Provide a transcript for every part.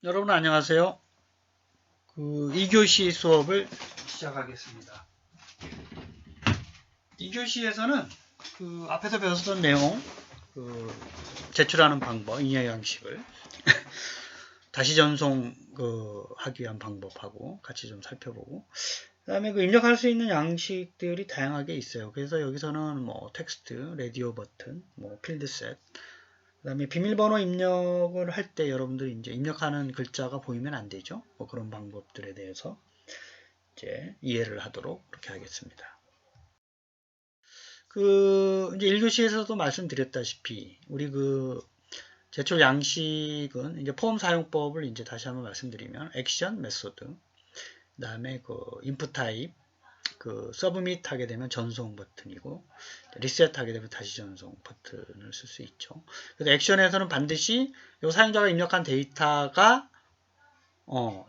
여러분 안녕하세요. 2교시 수업을 시작하겠습니다. 2교시에서는 앞에서 배웠던 내용, 제출하는 방법, 인여 양식을 다시 전송 하기 위한 방법하고 같이 좀 살펴보고, 그 다음에 입력할 수 있는 양식들이 다양하게 있어요. 그래서 여기서는 뭐 텍스트, 라디오 버튼, 뭐 필드셋, 그 다음에 비밀번호 입력을 할 때 여러분들이 이제 입력하는 글자가 보이면 안 되죠. 뭐 그런 방법들에 대해서 이제 이해를 하도록 그렇게 하겠습니다. 이제 1교시에서도 말씀드렸다시피, 우리 제출 양식은 이제 폼 사용법을 이제 다시 한번 말씀드리면, 액션, 메소드, 그 다음에 인풋 타입, 서브밋 하게 되면 전송 버튼이고, 리셋 하게 되면 다시 전송 버튼을 쓸 수 있죠. 그래서 액션에서는 반드시 이 사용자가 입력한 데이터가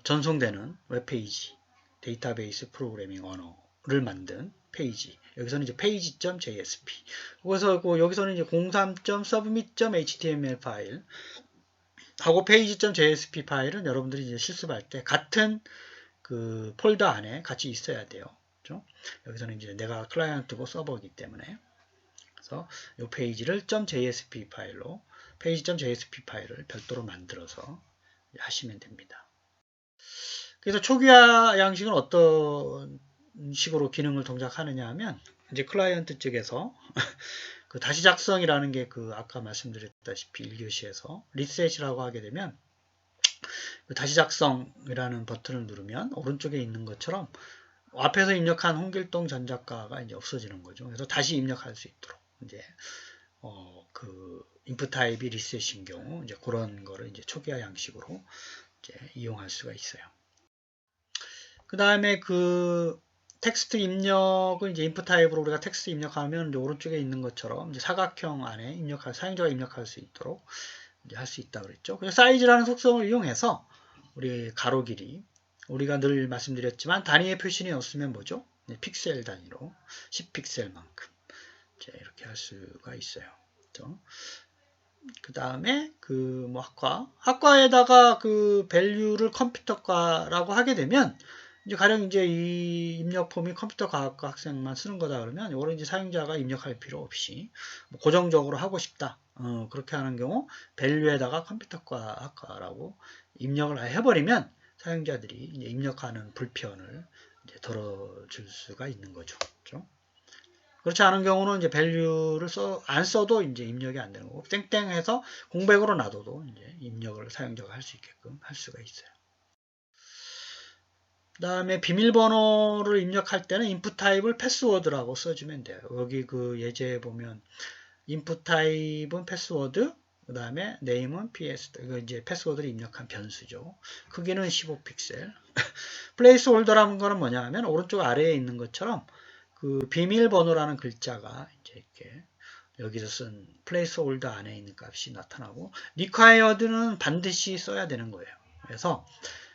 전송되는 웹페이지, 데이터베이스 프로그래밍 언어를 만든 페이지. 여기서는 이제 page.jsp. 그래서 여기서는 이제 03.submit.html 파일 하고 page.jsp 파일은 여러분들이 이제 실습할 때 같은 폴더 안에 같이 있어야 돼요. 그렇죠? 여기서는 이제 내가 클라이언트고 서버이기 때문에. 그래서 이 페이지를 .jsp 파일로 page.jsp 파일을 별도로 만들어서 하시면 됩니다. 그래서 초기화 양식은 어떤 식으로 기능을 동작하느냐 하면, 이제 클라이언트 측에서 다시 작성이라는 게 아까 말씀드렸다시피 1교시에서 리셋이라고 하게 되면, 다시 작성이라는 버튼을 누르면 오른쪽에 있는 것처럼 앞에서 입력한 홍길동 전 작가가 이제 없어지는 거죠. 그래서 다시 입력할 수 있도록 이제 인풋 타입이 리셋인 경우 이제 그런 거를 이제 초기화 양식으로 이제 이용할 수가 있어요. 그 다음에 텍스트 입력을 이제 인풋 타입으로 우리가 텍스트 입력하면 이제 오른쪽에 있는 것처럼 이제 사각형 안에 사용자가 입력할 수 있도록 이제 할 수 있다 그랬죠. 그래서 사이즈라는 속성을 이용해서 우리 가로 길이, 우리가 늘 말씀드렸지만 단위의 표시이 없으면 뭐죠? 픽셀 단위로 10픽셀만큼 이렇게 할 수가 있어요. 그 다음에 뭐 학과에다가 밸류를 컴퓨터과라고 하게 되면 이제 가령 이제 이 입력 폼이 컴퓨터 과학과 학생만 쓰는 거다 그러면 이거는 이제 사용자가 입력할 필요 없이 뭐 고정적으로 하고 싶다. 그렇게 하는 경우 밸류에다가 컴퓨터과 학과라고 입력을 해버리면 사용자들이 이제 입력하는 불편을 이제 덜어줄 수가 있는 거죠. 그렇죠? 그렇지 않은 경우는 이제 밸류를 안 써도 이제 입력이 안 되는 거고, 땡땡해서 공백으로 놔둬도 이제 입력을 사용자가 할 수 있게끔 할 수가 있어요. 그 다음에 비밀번호를 입력할 때는 인풋 타입을 패스워드라고 써주면 돼요. 여기 예제에 보면 인풋 타입은 패스워드, 그 다음에 네임은 ps, 이거 이제 패스워드를 입력한 변수죠. 크기는 15픽셀. 플레이스 홀더라는 거는 뭐냐 하면 오른쪽 아래에 있는 것처럼 비밀번호라는 글자가 이제 이렇게 여기서 쓴 플레이스 홀더 안에 있는 값이 나타나고, required는 반드시 써야 되는 거예요. 그래서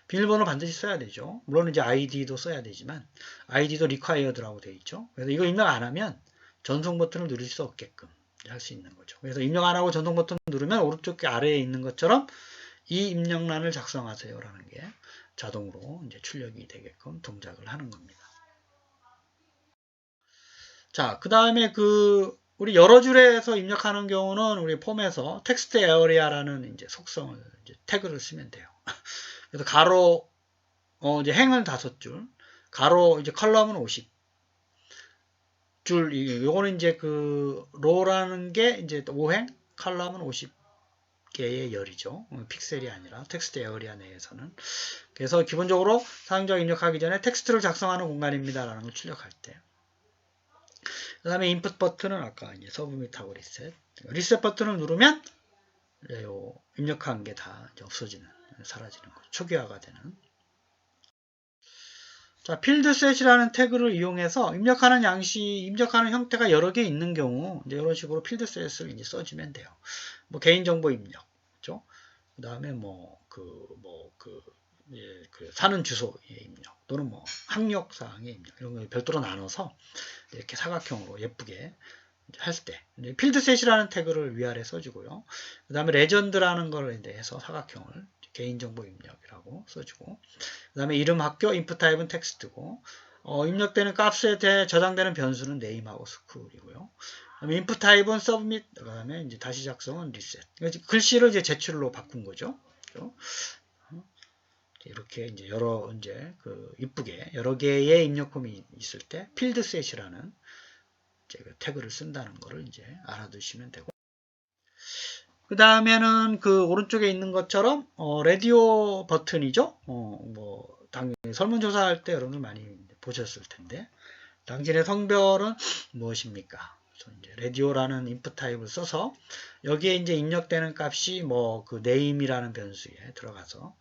비밀번호 반드시 써야 되죠. 물론 이제 id도 써야 되지만 id도 required라고 되어 있죠. 그래서 이거 입력 안 하면 전송 버튼을 누릴 수 없게끔 할 수 있는 거죠. 그래서 입력 안 하고 전송 버튼 누르면 오른쪽 아래에 있는 것처럼 이 입력란을 작성하세요라는 게 자동으로 이제 출력이 되게끔 동작을 하는 겁니다. 자, 그 다음에 우리 여러 줄에서 입력하는 경우는 우리 폼에서 텍스트 에어리아라는 이제 속성을 이제 태그를 쓰면 돼요. 그래서 가로, 이제 행은 5줄, 가로 이제 컬럼은 50줄, 요거는 이제 로라는 게 이제 5행, 컬럼은 50개의 열이죠. 픽셀이 아니라 텍스트 에어리아 내에서는. 그래서 기본적으로 사용자가 입력하기 전에 텍스트를 작성하는 공간입니다라는 걸 출력할 때. 그 다음에 인풋 버튼은 아까 이제 서브밋하고 리셋. 리셋 버튼을 누르면 입력한 게 다 없어지는, 사라지는 거죠. 초기화가 되는. 자, 필드셋이라는 태그를 이용해서 입력하는 입력하는 형태가 여러 개 있는 경우 이제 이런 식으로 필드셋을 이제 써주면 돼요. 뭐 개인정보 입력, 그렇죠? 그 다음에 사는 주소의 입력 또는 뭐 학력 사항의 입력 이런 걸 별도로 나눠서 이렇게 사각형으로 예쁘게 할 때 필드셋이라는 태그를 위아래 써주고요. 그 다음에 레전드라는 걸 이제 해서 사각형을 개인정보 입력이라고 써주고, 그 다음에 이름 학교 인풋 타입은 텍스트고, 입력되는 값에 대해 저장되는 변수는 name하고 school이고요. 그다음에 인풋 타입은 submit, 그 다음에 이제 다시 작성은 reset. 글씨를 이제 제출로 바꾼 거죠. 이렇게 이제 이쁘게 여러 개의 입력 폼이 있을 때 필드 셋이라는 그 태그를 쓴다는 거를 이제 알아두시면 되고, 그 다음에는 그 오른쪽에 있는 것처럼 라디오 버튼이죠. 당연히 설문조사할 때 여러분들 많이 보셨을 텐데, 당신의 성별은 무엇입니까? 이제 라디오라는 인풋 타입을 써서 여기에 이제 입력되는 값이 그 name이라는 변수에 들어가서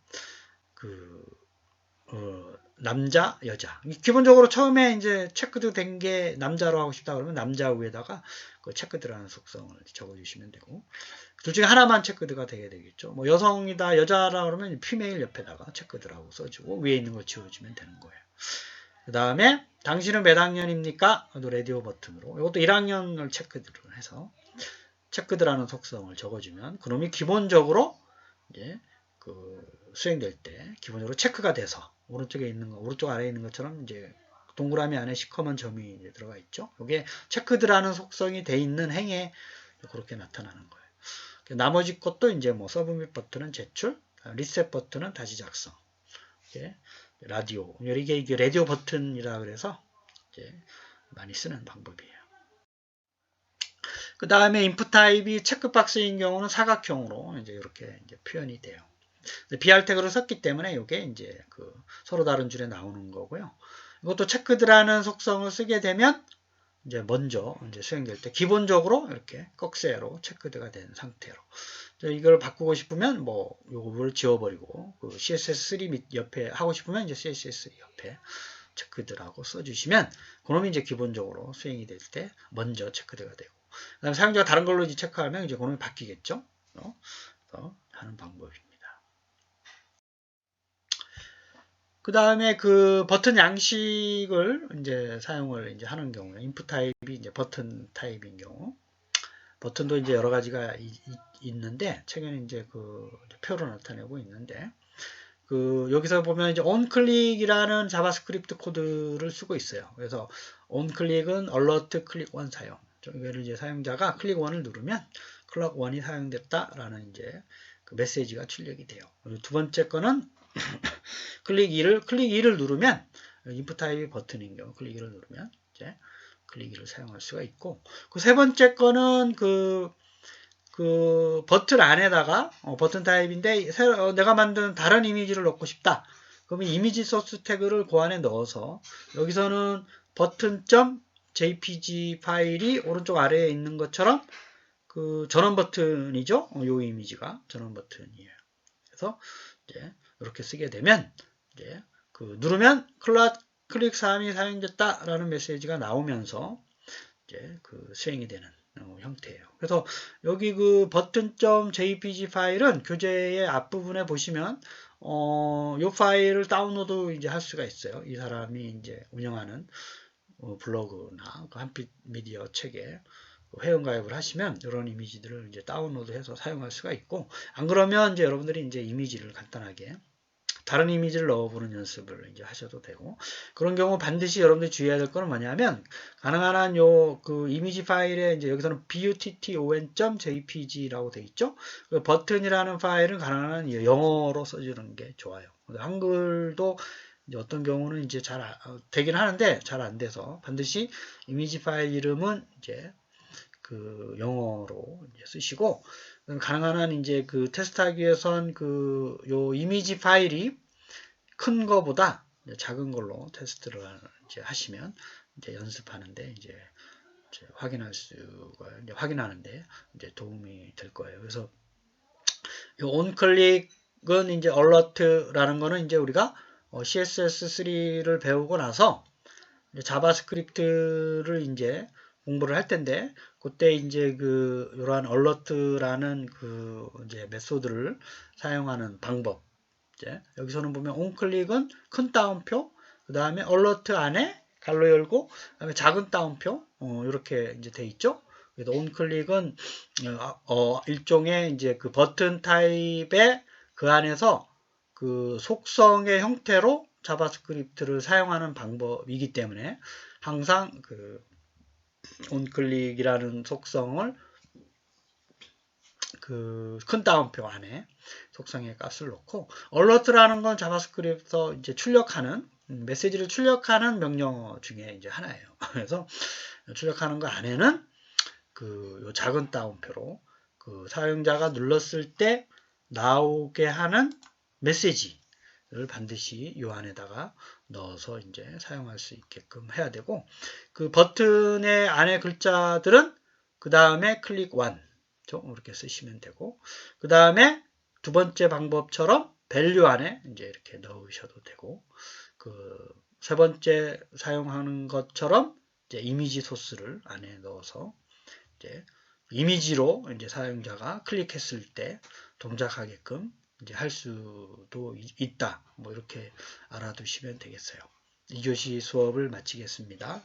남자, 여자. 기본적으로 처음에 이제 체크드 된 게 남자로 하고 싶다 그러면 남자 위에다가 그 체크드라는 속성을 적어주시면 되고, 둘 중에 하나만 체크드가 되게 되겠죠. 여성이다, 여자라 그러면 피메일 옆에다가 체크드라고 써주고 위에 있는 걸 지워주면 되는 거예요. 그 다음에 당신은 몇 학년입니까? 라디오 버튼으로 이것도 1학년을 체크드를 해서 체크드라는 속성을 적어주면 그놈이 기본적으로 이제 수행될 때 기본적으로 체크가 돼서 오른쪽에 있는 거, 오른쪽 아래에 있는 것처럼 이제 동그라미 안에 시커먼 점이 이제 들어가 있죠. 이게 체크드라는 속성이 돼 있는 행에 그렇게 나타나는 거예요. 나머지 것도 이제 서브밋 버튼은 제출, 리셋 버튼은 다시 작성. 이게 라디오, 이게 라디오 버튼이라 그래서 이제 많이 쓰는 방법이에요. 그 다음에 인풋 타입이 체크박스인 경우는 사각형으로 이제 이렇게 이제 표현이 돼요. BR 태그를 썼기 때문에 이게 이제 서로 다른 줄에 나오는 거고요. 이것도 체크드라는 속성을 쓰게 되면 이제 먼저 이제 수행될 때 기본적으로 이렇게 꺽쇠로 체크드가 된 상태로 이걸 바꾸고 싶으면 요거를 지워버리고 CSS3 밑 옆에 하고 싶으면 이제 CSS 옆에 체크드라고 써주시면 그놈이 이제 기본적으로 수행이 될 때 먼저 체크드가 되고, 그다음에 사용자가 다른 걸로 이제 체크하면 이제 그놈이 바뀌겠죠. 하는 방법입니다. 그 다음에 버튼 양식을 이제 사용을 이제 하는 경우에 인풋 타입이 이제 버튼 타입인 경우, 버튼도 이제 여러 가지가 있는데 책에는 이제 표로 나타내고 있는데, 여기서 보면 이제 onClick이라는 자바스크립트 코드를 쓰고 있어요. 그래서 onClick은 alert click 1 사용. 이거를 이제 사용자가 클릭 1을 누르면 클릭 1이 사용됐다라는 이제 메시지가 출력이 돼요. 그리고 두 번째 거는 클릭 2를 누르면 인풋 타입이 버튼인 경우 클릭 2를 누르면 이제 클릭 2를 사용할 수가 있고, 세 번째 거는 버튼 안에다가 버튼 타입인데 내가 만든 다른 이미지를 넣고 싶다. 그러면 이미지 소스 태그를 그 안에 넣어서 여기서는 버튼.jpg 파일이 오른쪽 아래에 있는 것처럼 전원 버튼이죠. 요 이미지가 전원 버튼이에요. 그래서 이제 이렇게 쓰게 되면 이제 누르면 클릭 3이 사용됐다라는 메시지가 나오면서 이제 수행이 되는 형태예요. 그래서 여기 버튼.jpg 파일은 교재의 앞부분에 보시면 이 파일을 다운로드 이제 할 수가 있어요. 이 사람이 이제 운영하는 블로그나 한빛 미디어 책에 회원가입을 하시면 이런 이미지들을 이제 다운로드해서 사용할 수가 있고, 안 그러면 이제 여러분들이 이제 이미지를 간단하게 다른 이미지를 넣어보는 연습을 이제 하셔도 되고, 그런 경우 반드시 여러분들이 주의해야 될 거는 뭐냐면 가능한 한 이미지 파일에 이제 여기서는 button.jpg라고 되어 있죠. 버튼이라는 파일은 가능한 한 영어로 써주는 게 좋아요. 한글도 이제 어떤 경우는 이제 잘 되긴 하는데 잘 안 돼서 반드시 이미지 파일 이름은 이제 영어로 이제 쓰시고, 가능한 한 이제 테스트하기 위해선 요 이미지 파일이 큰 거보다 작은 걸로 테스트를 이제 하시면 이제 연습하는데 이제 확인하는데 이제 도움이 될 거예요. 그래서 요 onClick은 이제 alert라는 거는 이제 우리가 CSS3를 배우고 나서 이제 자바스크립트를 이제 공부를 할 텐데, 그때 이제 이러한 alert라는 이제 메소드를 사용하는 방법. 이제 여기서는 보면 onClick은 큰 따옴표, 그 다음에 alert 안에 갈로 열고, 그 다음에 작은 따옴표, 이렇게 이제 돼 있죠. 그래서 onClick은 일종의 이제 버튼 타입의 안에서 그 속성의 형태로 자바스크립트를 사용하는 방법이기 때문에 항상 그 onClick이라는 속성을 그 큰 따옴표 안에 속성의 값을 넣고, alert라는 건 자바스크립트에서 이제 출력하는 메시지를 출력하는 명령어 중에 이제 하나예요. 그래서 출력하는 거 안에는 그 요 작은 따옴표로 그 사용자가 눌렀을 때 나오게 하는 메시지를 반드시 요 안에다가 넣어서 이제 사용할 수 있게끔 해야 되고, 그 버튼의 안에 글자들은 그 다음에 클릭 1 이렇게 쓰시면 되고, 그 다음에 두 번째 방법처럼 밸류 안에 이제 이렇게 넣으셔도 되고, 그 세 번째 사용하는 것처럼 이제 이미지 소스를 안에 넣어서 이제 이미지로 이제 사용자가 클릭했을 때 동작하게끔 이제 할 수도 있다. 뭐 이렇게 알아두시면 되겠어요. 2교시 수업을 마치겠습니다.